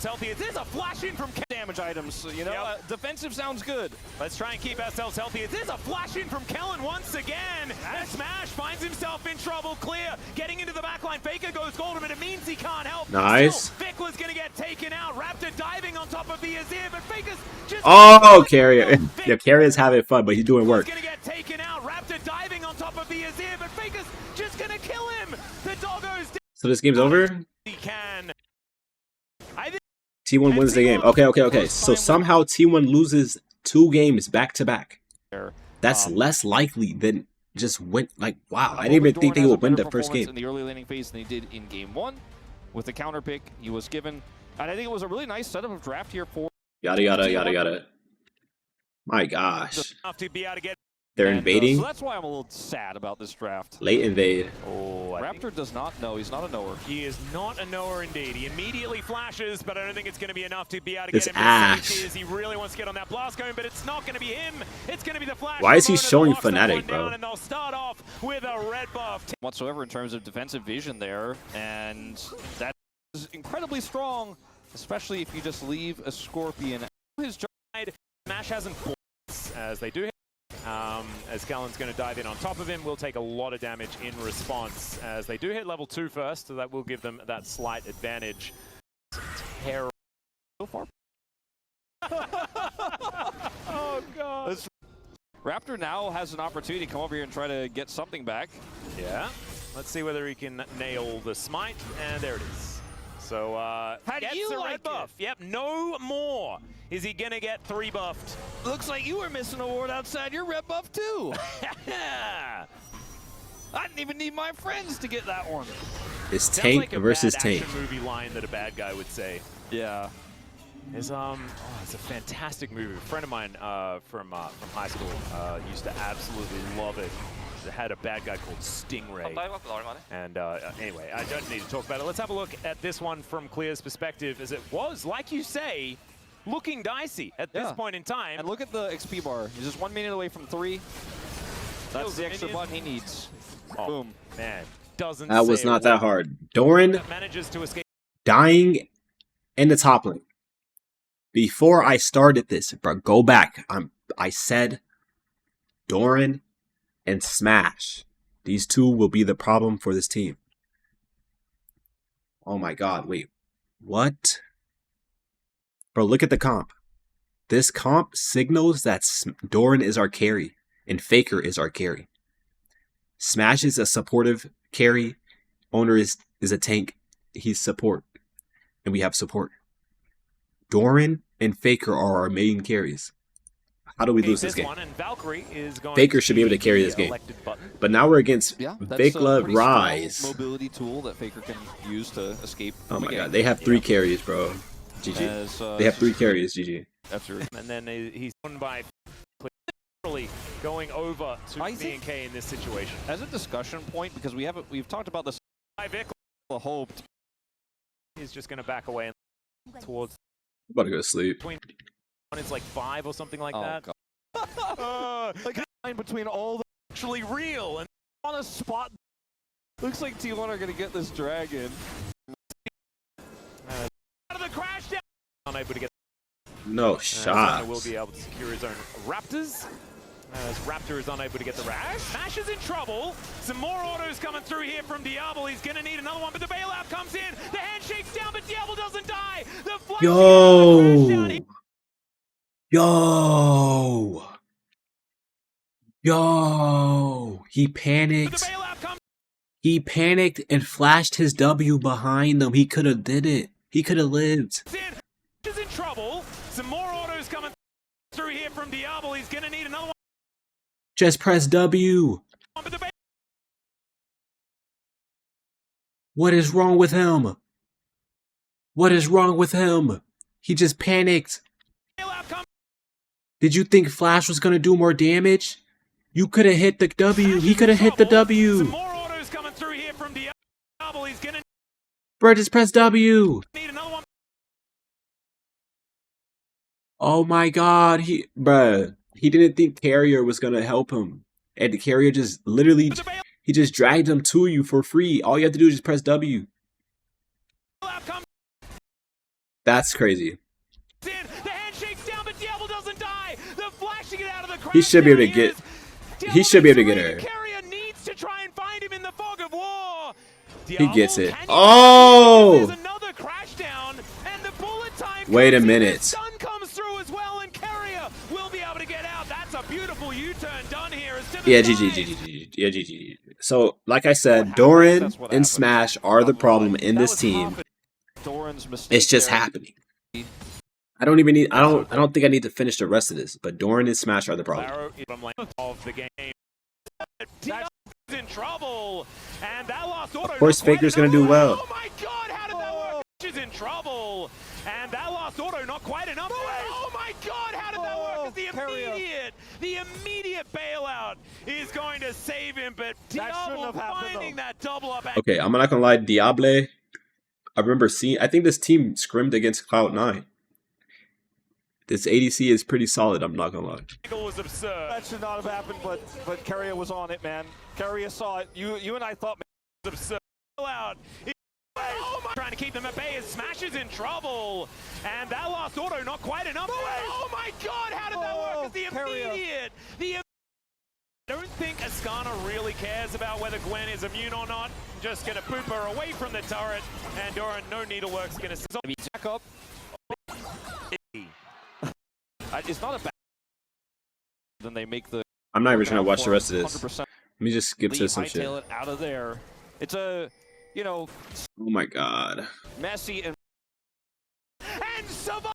healthy. There's a flash in from damage items. You know, Yep. defensive sounds good. Let's try and keep ourselves healthy. There's a flash in from Kellen once again. And Smash finds himself in trouble. Clear getting into the backline. Faker goes golden, but it means he can't help. Nice. Still, Vickler's gonna get taken out. Raptor diving on top of the Azir, but Faker's just. Oh, Carrier. Yeah, Carrier's having fun, but he's doing work. Gonna get taken out. Raptor diving on top of the Azir, but Faker's just gonna kill him. The doggo's dead. So this game's over? He can. I think T1 wins the game. Okay. So somehow T1 loses 2 games back to back. That's less likely than just win. Like, wow, I didn't even think they would win the first game. In the early laning phase than he did in game 1 with the counter pick he was given. And I think it was a really nice setup of draft here for Yada. My gosh. enough to be able to get. They're and, invading. so that's why I'm a little sad about this draft. Late invade. Oh, Raptor does not know. He's not a knower. He is not a knower indeed. He immediately flashes, but I don't think it's going to be enough to be able to This get him Ash. to safety as he really wants to get on that blast cone, but it's not going to be him. It's going to be the flash. Why is he component that showing locks that Fnatic, one bro? down, and they'll start off with a red buff. Whatsoever in terms of defensive vision there, and that is incredibly strong, especially if you just leave a Scorpion. His drive, Smash hasn't fought as they do hit. As Callan's going to dive in on top of him, will take a lot of damage in response as they do hit level 2 first, so that will give them that slight advantage. Terrible so far. Oh god. Raptor now has an opportunity to come over here and try to get something back. Yeah. Let's see whether he can nail the smite, and there it is. So How do gets you the like red buff. it? Yep, no more. Is he gonna get 3 buffed? Looks like you were missing a ward outside your red buff too. I didn't even need my friends to get that one. It's Sounds tank like a versus bad tank. action movie line that a bad guy would say. Yeah. Is it's a fantastic movie. A friend of mine from high school used to absolutely love it. It had a bad guy called Stingray. And anyway, I don't need to talk about it. Let's have a look at this one from Clear's perspective, as it was, like you say, looking dicey at this point in time. And look at the XP bar. He's just 1 minute away from 3. That's the extra button he needs. Oh, Boom. man, doesn't. That was say a not that word. hard. Doran That manages to escape. dying in the top lane. Before I started this, bro, go back. I said Doran and Smash. These 2 will be the problem for this team. Oh my god, wait. What? Bro, look at the comp. This comp signals that Doran is our carry and Faker is our carry. Smash is a supportive carry. Owner is a tank. He's support. And we have support. Doran and Faker are our main carries. How do we lose this game? One, and Valkyrie is going Faker should be able to carry this game. But now we're against Vikla Rise. Mobility tool that Faker can use to escape. Oh my god, they have 3 carries, bro. GG. They have 3 carries, GG. Absolutely. And then he's won by literally going over to B&K in this situation. As a discussion point, because we've talked about this. Vikla Hoped is just going to back away and towards. I'm about to go to sleep. Between one is like 5 or something like that. Like a line between all the Actually real and on a spot. Looks like T1 are gonna get this dragon. out of the crash down. Unable to get. No Zona shots. will be able to secure his own Raptors. As Raptor is unable to get the rash. Smash is in trouble. Some more autos coming through here from Diablo. He's going to need another one, but the bailout comes in. The handshake's down, but Diablo doesn't die. The flash Yo! He panicked. The bailout comes. He panicked and flashed his W behind them. He could have did it. He could have lived. Is in trouble. Some more autos coming through here from Diablo. He's going to need another one. Just press W. But the What is wrong with him? What is wrong with him? He just panicked. bailout comes. Did you think Flash was going to do more damage? You could have hit the W. He could have hit the Some W. more autos coming through here from Diablo. He's going to Bro, just press W. need another one. Oh my god. He didn't think Carrier was going to help him. And the Carrier just literally, he just dragged him to you for free. All you have to do is just press W. Bailout comes. That's crazy. The handshake's down, but Diablo doesn't die. The flashing it out of the crowd. He should be able to get. He should be able to get her. Carrier needs to try and find him in the fog of war. He gets it. Can you Oh! there's another crash down, and the bullet time Wait a comes in, minute. the stun comes through as well, and Carrier will be able to get out. That's a beautiful U-turn done here. It's to the Yeah, side. GG. Yeah, GG. So, like I said, Doran and Smash are the problem in this team. Doran's mistake. It's just there. happening. I don't even need. I don't think I need to finish the rest of this. But Doran and Smash are the problem. Barrow is from lane of the game. Diablo's in trouble, and that lost auto. Of course, not quite Faker's gonna enough. do well. Oh my God! How did that work? She's in trouble, and that lost auto not quite enough. Oh my God! How did that work? 'Cause the immediate bailout is going to save him, but Diablo finding that double up. Okay, I'm not gonna lie, Diable. I remember seeing. I think this team scrimmed against Cloud9. This ADC is pretty solid. I'm not gonna lie. Was absurd. That should not have happened, but Carrier was on it, man. Carrier saw it. You and I thought, man, It was absurd. Out. Oh my! Trying to keep them at bay as Smash is in trouble, and that lost auto not quite enough. Oh my God! How did that work? 'Cause the I don't think Ascana really cares about whether Gwen is immune or not. Just gonna poop her away from the turret, and Doran, no needlework's gonna back up. It's not a bad. Then they make the. I'm not even trying to watch the rest of this. 100% Let me just skip to some shit. hightail it out of there. It's a, Oh my God. messy and survive.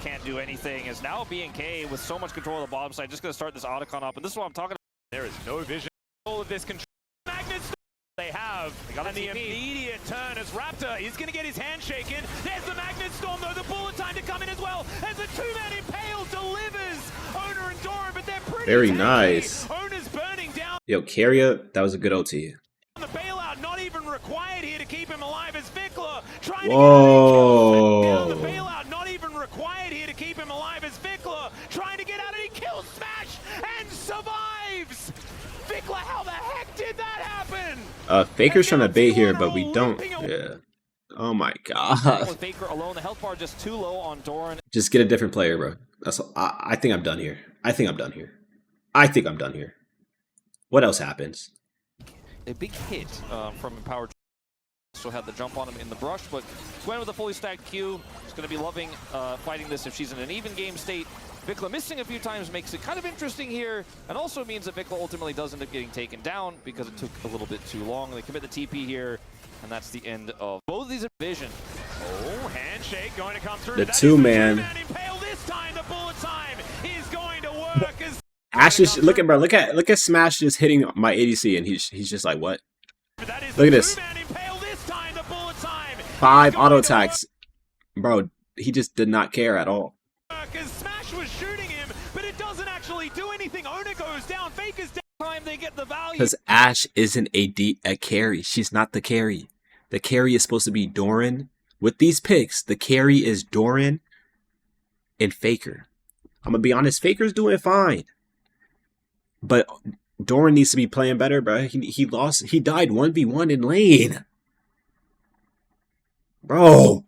can't do anything. Is now BNK with so much control of the bottom side. Just gonna start this Otacon up, and this is what I'm talking about. There is no vision. All of this control. Magnet Storm they have. And the immediate turn as Raptor is going to get his hand shaken. There's the Magnet Storm, though. The bullet time to come in as well. As the two-man Impale delivers Owner and Doran, but they're pretty Very tanky. nice. Owner's burning down. Yo, Carrier, that was a good OT. The bailout not even required here to keep him alive as Vikla trying Whoa. to get out of the Bailout not even required here to keep him alive as Vikla trying to get out, and he kills Smash and survives. Vikla, how the heck did that happen? Faker's trying to bait here, but we don't. Yeah. Oh my God. with Faker alone, the health bar just too low on Doran. Just get a different player, bro. That's all. I think I'm done here. I think I'm done here. What else happens? A big hit from Empowered. Also had the jump on him in the brush, but Gwen with a fully stacked Q is going to be loving fighting this if she's in an even game state. Vikla missing a few times makes it kind of interesting here, and also means that Vikla ultimately does end up getting taken down because it took a little bit too long. They commit the TP here, and that's the end of both of these vision. Oh, handshake going to come through. The That is two-man. Impale this time. The bullet time is going to work. As Ash is look at Smash just hitting my ADC, and he's just like, what? that is Look at the this. two-man Impale this time. The bullet time. 5 auto attacks, bro. He just did not care at all. Because Smash was shooting him, but it doesn't actually do anything. Owner goes down, Faker's down. Time they get the value. Because Ash isn't a carry. She's not the carry. The carry is supposed to be Doran. With these picks, the carry is Doran and Faker. I'm gonna be honest, Faker's doing fine, but Doran needs to be playing better, bro. He lost. He died 1v1 in lane, bro.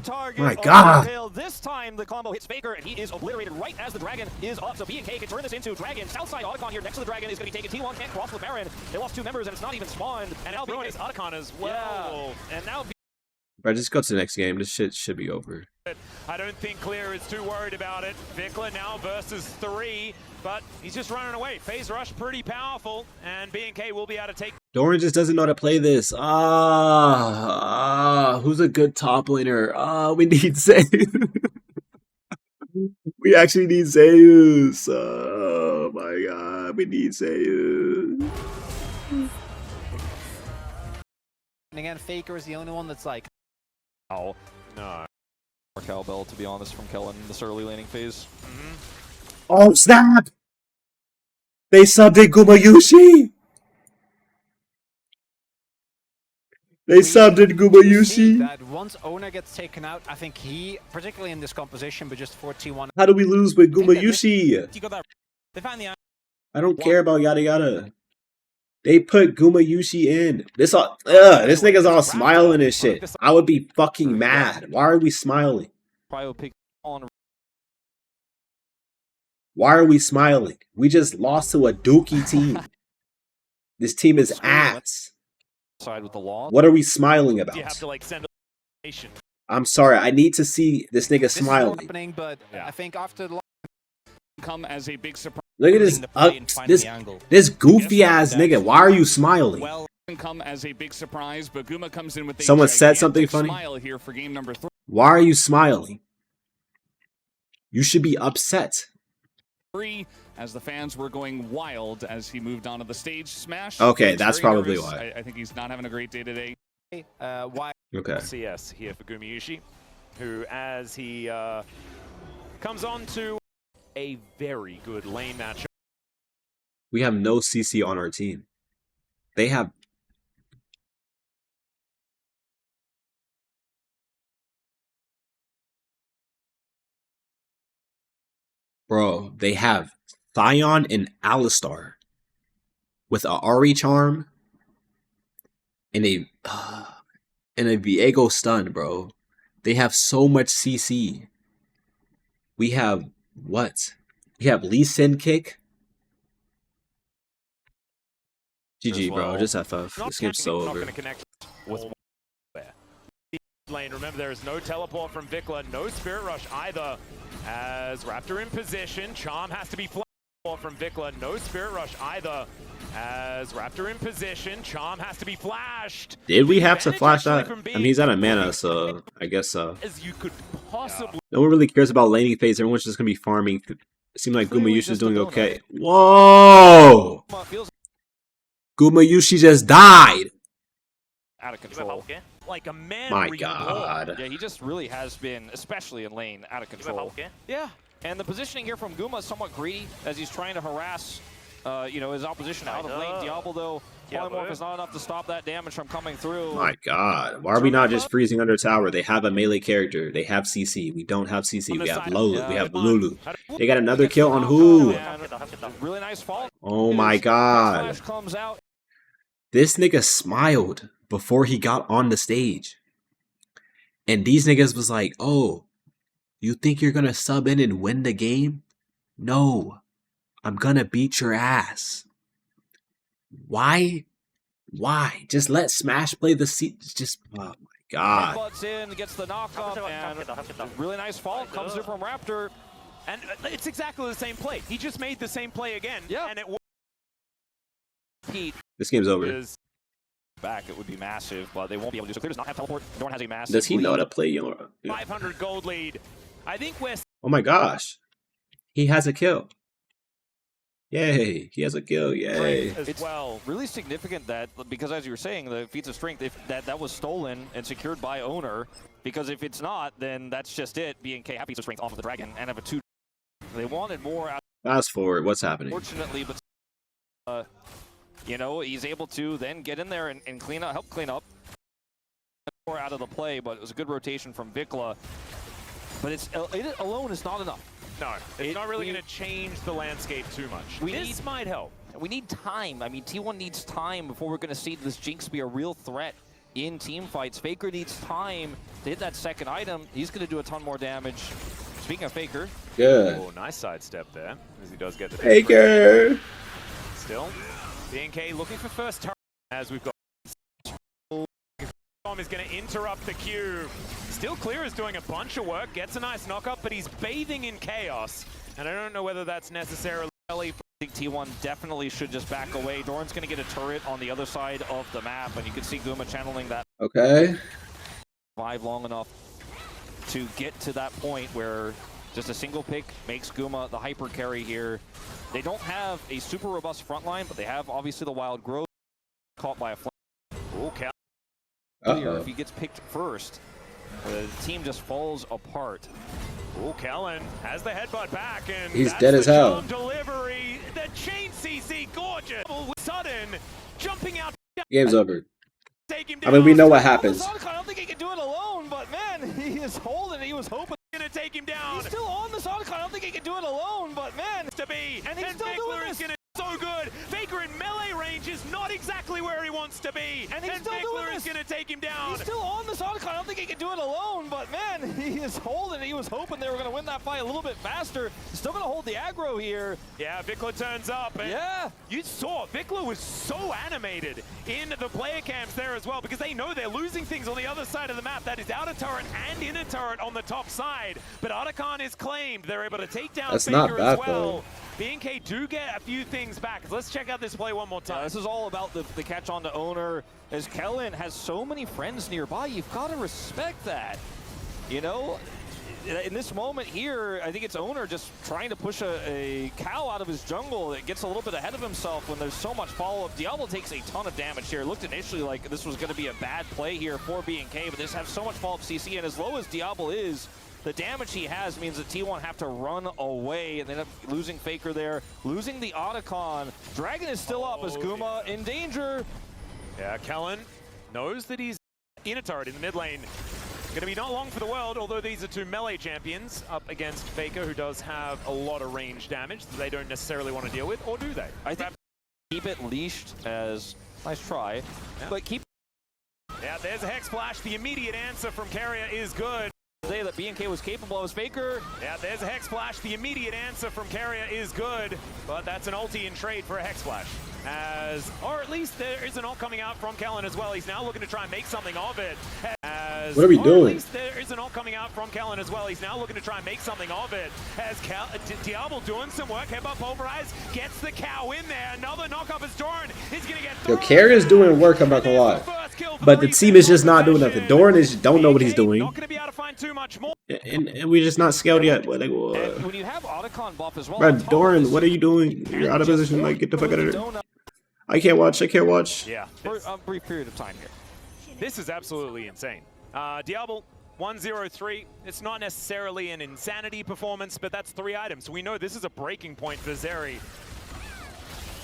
Target My God. Impale. This time the combo hits Faker, and he is obliterated right as the Dragon is up. So B&K can turn this into Dragon. Southside Otacon here next to the Dragon is going to be taken. T1 can't cross with Baron. They lost 2 members, and it's not even spawned. And now Ruin is Otacon as well. Yeah. And now Bro, just go to the next game. This shit should be over. I don't think Clear is too worried about it. Vikla now versus 3, but he's just running away. Phase Rush pretty powerful, and B&K will be able to take. Doran just doesn't know how to play this. Who's a good top laner? We need Zeus. We actually need Zeus. Oh my God, we need Zeus. And again, Faker is the only one that's like, oh, No. more cowbell to be honest from Kellen in this early laning phase. Oh snap! They subbed in Gumayushi. They subbed in you see Gumayushi. that once Ona gets taken out, I think he, particularly in this composition, but just for T1. How do we lose with Gumayushi? You got that. They found the I don't care about yada yada. They put Gumayushi in. This nigga's all smiling and shit. I would be fucking mad. Why are we smiling? Cryo pick on Why are we smiling? We just lost to a dookie team. This team is ass. side with the law. What are we smiling about? You have to like send a nation. I'm sorry. I need to see this nigga This is smiling. happening, but I think after the come as a big surprise. Look at this goofy ass nigga. Why are you smiling? Well, come as a big surprise, but Guma comes in with a Someone said something gigantic funny? smile here for game number 3. Why are you smiling? You should be upset. As the fans were going wild as he moved onto the stage. Smash. Okay, He's that's very probably nervous. why. I think he's not having a great day today. why Okay. CS here for Gumayushi, who as he comes on to a very good lane matchup. We have no CC on our team. They have... Bro, they have Thion and Alistar with a Ari charm and a Viego stun, bro. They have so much CC. We have what? We have Lee Sin kick. GG, bro. Just FF. This game's so Not over. going to connect with lane. Remember, there is no teleport from Vikla, no Spirit Rush either. As Raptor in position, Charm has to be flashed from Vikla, no Spirit Rush either. As Raptor in position, Charm has to be flashed. Did we have to Advantage flash that? actually from I mean, he's out of mana, being so I guess so. as you could possibly. No one really cares about laning phase. Everyone's just gonna be farming. It seems like Clearly Gumayushi is just a doing donut. okay. Whoa! Feels Gumayushi just died. out of control. Like a man. My reborn. God. Yeah, he just really has been, especially in lane, out of control. Yeah, and the positioning here from Guma is somewhat greedy as he's trying to harass, his opposition out of lane. Diablo, though, polymorph is not enough to stop that damage from coming through. My God. Why are we not just freezing under tower? They have a melee character. They have CC. We don't have CC. We have Lulu. We have Lulu. They got another kill on who? Really nice fall. Oh my God. Flash comes out. This nigga smiled before he got on the stage. And these niggas was like, oh, you think you're gonna sub in and win the game? No. I'm gonna beat your ass. Why? Why? Just let Smash play the seat. Just, oh my God. Butts in, gets the knock up, and a really nice fall comes through from Raptor. And it's exactly the same play. He just made the same play again. Yeah. And it Pete This game's over. was back, it would be massive, but they won't be able to do so. Clear does not have teleport. Dorn has a massive Does he know how lead. to play Yoru? 500 gold lead. I think we're Oh my gosh. He has a kill. Yay. He has a kill. Yay. as It's well. really significant that, because as you were saying, the feats of strength, if that was stolen and secured by owner, because if it's not, then that's just it. BNK have feats of strength off of the dragon and have a 2. They wanted more out, Fast forward. What's happening? unfortunately, but he's able to then get in there and help clean up more out of the play, but it was a good rotation from Vikla. But it alone is not enough. No, it's not really going to change the landscape too much. This might help. We need time. I mean, T1 needs time before we're going to see this Jinx be a real threat in team fights. Faker needs time to hit that second item. He's going to do a ton more damage. Speaking of Faker. Good. Oh, nice sidestep there, as he does get the Faker. Still, BNK looking for first turret as we've got. Tom is going to interrupt the queue. Still Clear is doing a bunch of work, gets a nice knock up, but he's bathing in chaos. And I don't know whether that's necessarily. I think T1 definitely should just back away. Doran's going to get a turret on the other side of the map, and you can see Guma channeling that Okay. survive long enough to get to that point where just a single pick makes Guma the hyper carry here. They don't have a super robust front line, but they have obviously the wild growth caught by a flank. Oh, Cal. If he gets picked first, the team just falls apart. Oh, Kellen has the headbutt back, and He's that's dead the as hell. charm delivery. The chain CC, gorgeous. Sudden, jumping out, Game's over. take him I down. mean, we know what happens. I don't think he can do it alone, but man, he is holding. He was hoping. Gonna take him down. He's still on the Sonic. I don't think he can do it alone, but man, To be, and he's still Vikler doing is this. gonna good. Faker in melee range is not exactly where he wants to be. And he's still doing Vickler is this. going to take him down. He's still on this Otacon. I don't think he can do it alone, but man, he is holding. He was hoping they were going to win that fight a little bit faster. He's still going to hold the aggro here. Yeah, Vickler turns up. And Yeah. you saw Vickler was so animated in the player camps there as well because they know they're losing things on the other side of the map. That is outer turret and inner turret on the top side. But Otacon is claimed. They're able to take down That's Faker not as bad, well. though. BNK do get a few things back. Let's check out this play one more time. Yeah, this is all about the catch on to owner. As Kellen has so many friends nearby, you've got to respect that. You know, in this moment here, I think it's owner just trying to push a cow out of his jungle that gets a little bit ahead of himself when there's so much follow-up. Diablo takes a ton of damage here. It looked initially like this was going to be a bad play here for BNK, but this has so much follow-up CC, and as low as Diablo is, the damage he has means that T1 have to run away and end up losing Faker there, losing the Otacon. Dragon is still up as Guma in danger. Yeah, Kellen knows that he's in a turret in the mid lane. Going to be not long for the world, although these are two melee champions up against Faker, who does have a lot of range damage that they don't necessarily want to deal with, or do they? I think keep it leashed as nice try, yeah. but keep. Yeah, there's a Hex Flash. The immediate answer from Carrier is good. Say that BNK was capable as Faker. Yeah, there's a Hex Flash. The immediate answer from Carrier is good, but that's an ulti in trade for a Hex Flash. Or at least there is an ult coming out from Kellen as well. He's now looking to try and make something of it. What are we doing? At least there is an ult coming out from Kellen as well. He's now looking to try and make something of it. As Diablo doing some work. Headbutt Pulverize gets the cow in there. Another knockup is Doran. He's going to get Yo, Carrier's doing work, I'm not gonna lie. But the team is just not doing nothing. Doran don't know what he's doing. Not going to be able to find too much more. And we're just not scaled yet. Like, And when you have Otacon buff as well. bro, Doran, what are you doing? You're out of position. Like, get the fuck out of there. I can't watch. I can't watch. Yeah. For a brief period of time here. This is absolutely insane. Diablo 103. It's not necessarily an insanity performance, but that's 3 items. We know this is a breaking point for Zeri.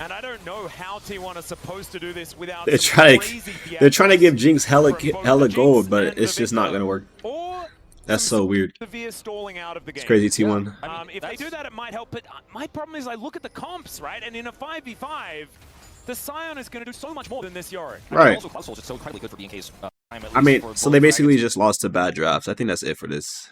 And I don't know how T1 are supposed to do this without They're trying to give Jinx hella gold, but it's just not gonna work. Or That's so weird. severe stalling out of the game. It's crazy, T1. If they do that, it might help. But my problem is I look at the comps, right? And in a 5v5, the Scion is going to do so much more than this Yorick. Right. Also, Cloud Soul's just so incredibly good for BNK's time, at I least mean, for so both they basically dragons. just lost to bad drafts. I think that's it for this.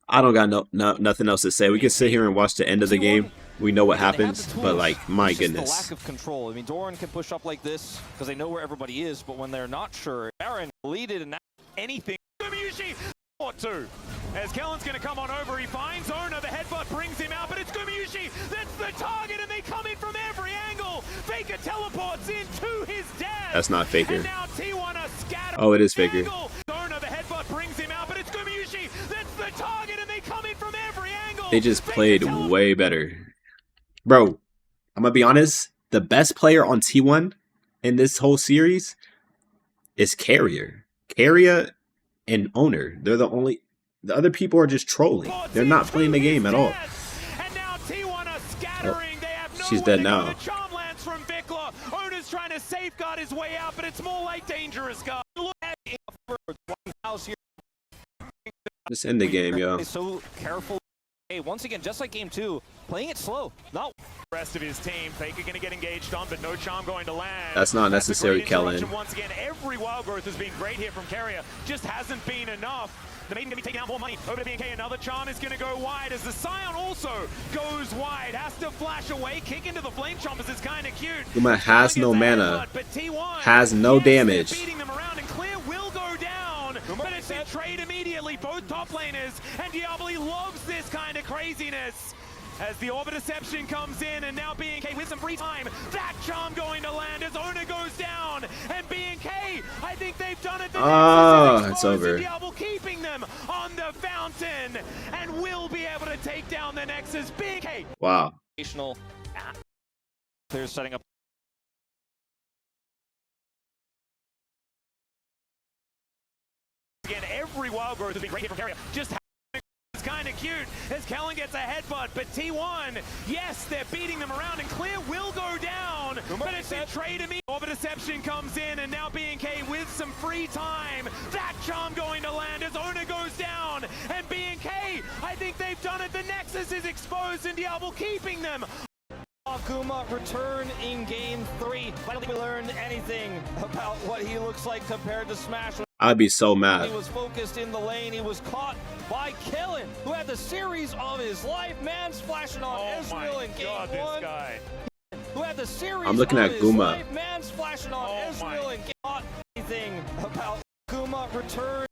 I don't got nothing else to say. We can sit here and watch the end of the game. We know what They have happens, the but tools. like, my It's just goodness. the lack of control. I mean, Doran can push up like this because they know where everybody is, but when they're not sure, Baron leaded and now Anything. Gumayushi or two. As Kellen's going to come on over, he finds Owner. The headbutt brings him out, but it's Gumayushi that's the target, and they come in from every angle. Faker teleports into his dash. That's not Faker. And now T1 are scattered. Oh, it is Faker. Owner, the headbutt brings him out, but it's Gumayushi that's the target, and they come in from every angle. They just Faker played way better. Bro, I'm gonna be honest. The best player on T1 in this whole series is Carrier. Carrier and Owner. They're the only... The other people are just trolling. They're not playing the game at all. And now T1 are scattering. They have She's nowhere dead to go. now. The charm lands from Vickler. Owner's trying to safeguard his way out, but it's more like dangerous guard. Look at house here. Just end the game, yo. Is so careful. Hey, once again, just like game 2, playing it slow. Not the rest of his team. Faker going to get engaged on, but no charm going to land. That's not That's a necessary, great interruption. Kellen. Once again, every wild growth has been great here from Carrier. Just hasn't been enough. The Maiden going to be taking out more money. Over to BNK, another charm is going to go wide as the Scion also goes wide. Has to flash away, kick into the Flame Chompers is kind of cute. Guma has no mana. Has no damage. Beating them around, and Clear will go down. But it's in trade immediately. Both top laners, and Diablo loves this kind of craziness. As the Orb of Deception comes in, and now BNK with some free time. That charm going to land as Owner goes down. And BNK, I think they've done it. The it's over. Diablo keeping them on the fountain, and will be able to take down the Nexus. BNK. Wow. they're setting up. Again, every wild growth has been great here from Carrier. Just it's kind of cute as Kellen gets a headbutt, but T1, yes, they're beating them around, and Clear will go down, but it's in trade to me. Orb of Deception comes in, and now BNK with some free time. That charm going to land as Owner goes down, and BNK, I think they've done it. The Nexus is exposed, and Diablo keeping them Guma return in game 3. I don't think we learned anything about what he looks like compared to Smash. I'd be so mad. He was focused in the lane. He was caught by Kellen, who had the series of his life. Man splashing on Ezreal in game 1. this guy. Who had the series I'm looking of at his Guma. life. Man splashing on Ezreal in game 1. Anything about Guma return.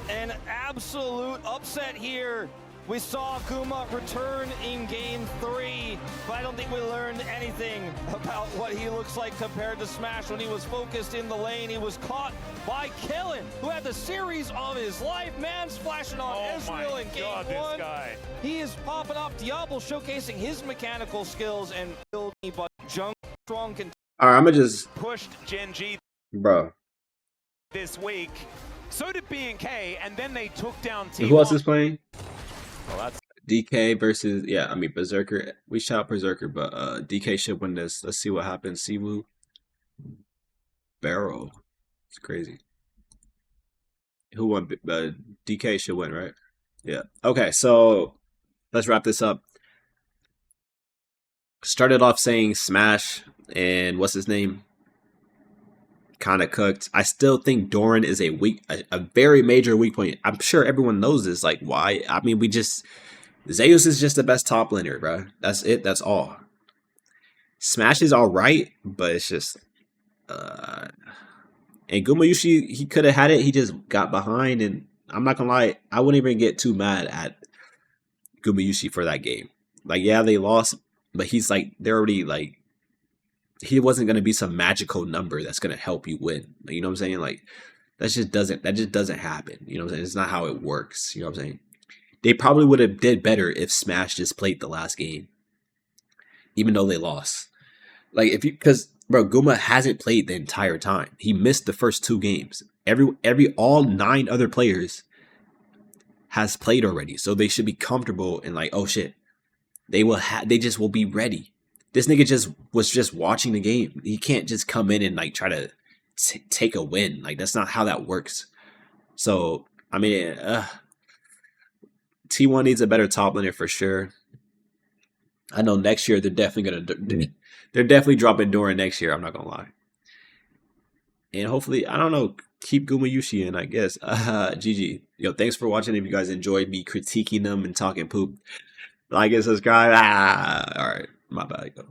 An absolute upset here. We saw Guma return in game 3, but I don't think we learned anything about what he looks like compared to Smash. When he was focused in the lane, he was caught by Kellen, who had the series of his life. Man splashing on Ezreal in game 1. this guy. He is popping off. Diablo showcasing his mechanical skills and building, but Jung Strong can All right, I'm gonna just, Pushed Gen G bro. this week. So did B&K, and then they took down T1. Who else is playing? Well, that's DK versus, yeah, I mean Berserker. We shot Berserker, but DK should win this. Let's see what happens. Siwu Barrow. It's crazy. Who won? DK should win, right? Yeah. Okay, so let's wrap this up. Started off saying Smash and what's his name? Kind of cooked. I still think Doran is a very major weak point. I'm sure everyone knows this. Like, why? I mean, Zeus is just the best top laner, bro. That's it. That's all. Smash is all right, but it's just, and Gumayushi, he could have had it. He just got behind, and I'm not gonna lie, I wouldn't even get too mad at Gumayushi for that game. Like, yeah, they lost, but he's like, they're already like, he wasn't gonna be some magical number that's gonna help you win. Like, you know what I'm saying? Like, that just doesn't happen. You know what I'm saying? It's not how it works. You know what I'm saying? They probably would have did better if Smash just played the last game, even though they lost. Like, because bro, Guma hasn't played the entire time. He missed the first 2 games. All 9 other players has played already, so they should be comfortable and like, oh shit, they just will be ready. This nigga was just watching the game. He can't just come in and like try to take a win. Like, that's not how that works. So I mean, T1 needs a better top laner for sure. I know next year they're definitely dropping Doran next year. I'm not gonna lie. And hopefully, I don't know, keep Gumayushi in, I guess. GG. Yo, thanks for watching. If you guys enjoyed me critiquing them and talking poop, like and subscribe. All right, my bad. Yo.